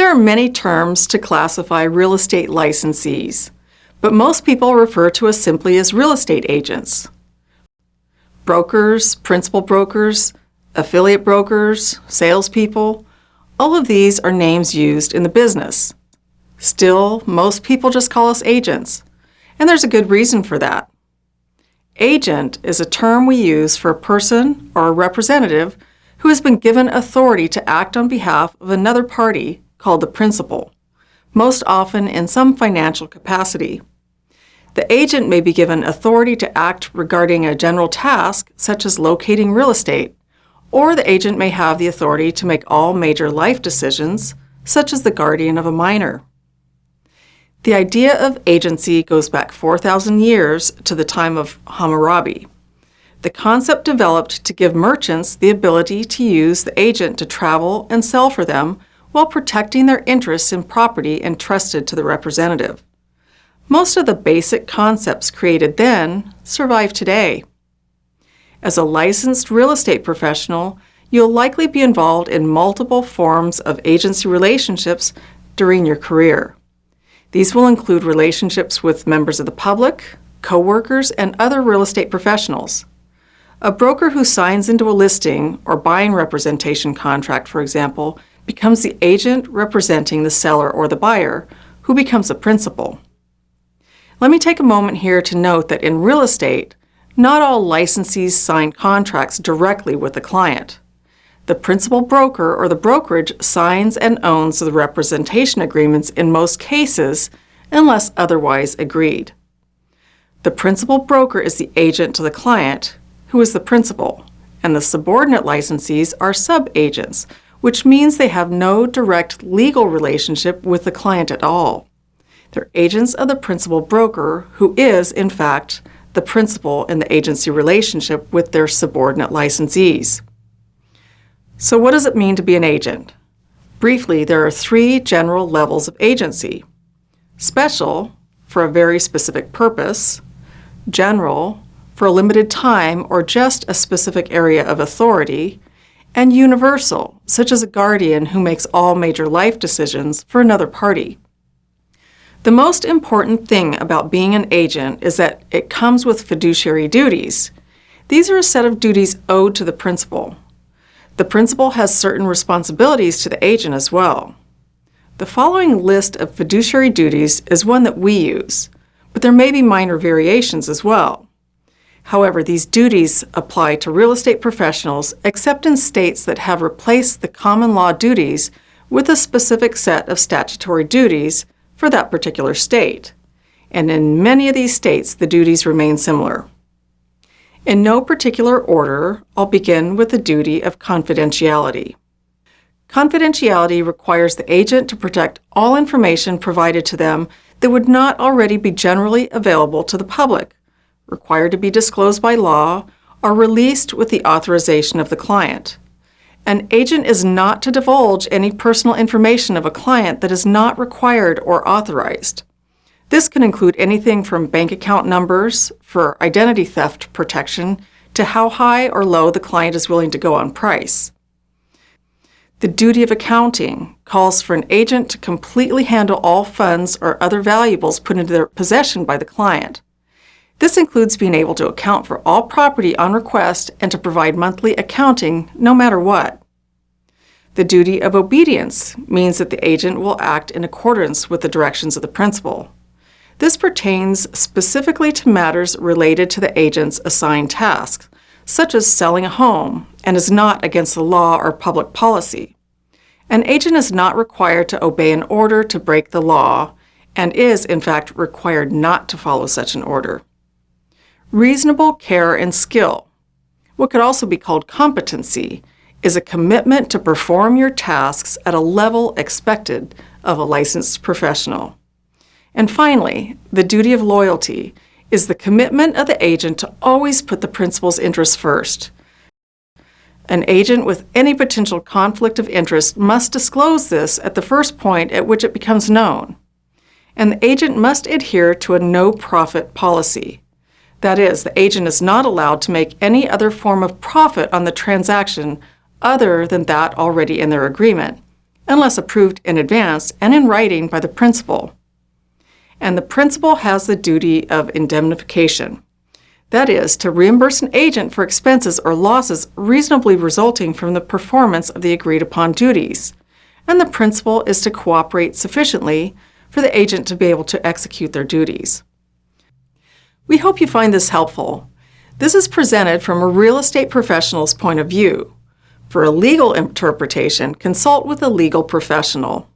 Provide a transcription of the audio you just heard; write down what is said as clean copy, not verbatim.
There are many terms to classify real estate licensees, but most people refer to us simply as real estate agents. Brokers, principal brokers, affiliate brokers, salespeople, all of these are names used in the business. Still, most people just call us agents, and there's a good reason for that. Agent is a term we use for a person or a representative who has been given authority to act on behalf of another party called the principal, most often in some financial capacity. The agent may be given authority to act regarding a general task, such as locating real estate, or the agent may have the authority to make all major life decisions, such as the guardian of a minor. The idea of agency goes back 4,000 years to the time of Hammurabi. The concept developed to give merchants the ability to use the agent to travel and sell for them while protecting their interests in property entrusted to the representative. Most of the basic concepts created then survive today. As a licensed real estate professional, you'll likely be involved in multiple forms of agency relationships during your career. These will include relationships with members of the public, co-workers, and other real estate professionals. A broker who signs into a listing or buying representation contract, for example, becomes the agent representing the seller or the buyer, who becomes a principal. Let me take a moment here to note that in real estate, not all licensees sign contracts directly with the client. The principal broker or the brokerage signs and owns the representation agreements in most cases, unless otherwise agreed. The principal broker is the agent to the client, who is the principal, and the subordinate licensees are sub-agents, which means they have no direct legal relationship with the client at all. They're agents of the principal broker, who is, in fact, the principal in the agency relationship with their subordinate licensees. So what does it mean to be an agent? Briefly, there are 3 general levels of agency: special, for a very specific purpose; general, for a limited time or just a specific area of authority; and universal, such as a guardian who makes all major life decisions for another party. The most important thing about being an agent is that it comes with fiduciary duties. These are a set of duties owed to the principal. The principal has certain responsibilities to the agent as well. The following list of fiduciary duties is one that we use, but there may be minor variations as well. However, these duties apply to real estate professionals except in states that have replaced the common law duties with a specific set of statutory duties for that particular state. And in many of these states, the duties remain similar. In no particular order, I'll begin with the duty of confidentiality. Confidentiality requires the agent to protect all information provided to them that would not already be generally available to the public, required to be disclosed by law, or released with the authorization of the client. An agent is not to divulge any personal information of a client that is not required or authorized. This can include anything from bank account numbers for identity theft protection to how high or low the client is willing to go on price. The duty of accounting calls for an agent to completely handle all funds or other valuables put into their possession by the client. This includes being able to account for all property on request and to provide monthly accounting no matter what. The duty of obedience means that the agent will act in accordance with the directions of the principal. This pertains specifically to matters related to the agent's assigned tasks, such as selling a home, and is not against the law or public policy. An agent is not required to obey an order to break the law, and is, in fact, required not to follow such an order. Reasonable care and skill, what could also be called competency, is a commitment to perform your tasks at a level expected of a licensed professional. And finally, the duty of loyalty is the commitment of the agent to always put the principal's interests first. An agent with any potential conflict of interest must disclose this at the first point at which it becomes known. And the agent must adhere to a no-profit policy. That is, the agent is not allowed to make any other form of profit on the transaction other than that already in their agreement, unless approved in advance and in writing by the principal. And the principal has the duty of indemnification. That is, to reimburse an agent for expenses or losses reasonably resulting from the performance of the agreed-upon duties. And the principal is to cooperate sufficiently for the agent to be able to execute their duties. We hope you find this helpful. This is presented from a real estate professional's point of view. For a legal interpretation, consult with a legal professional.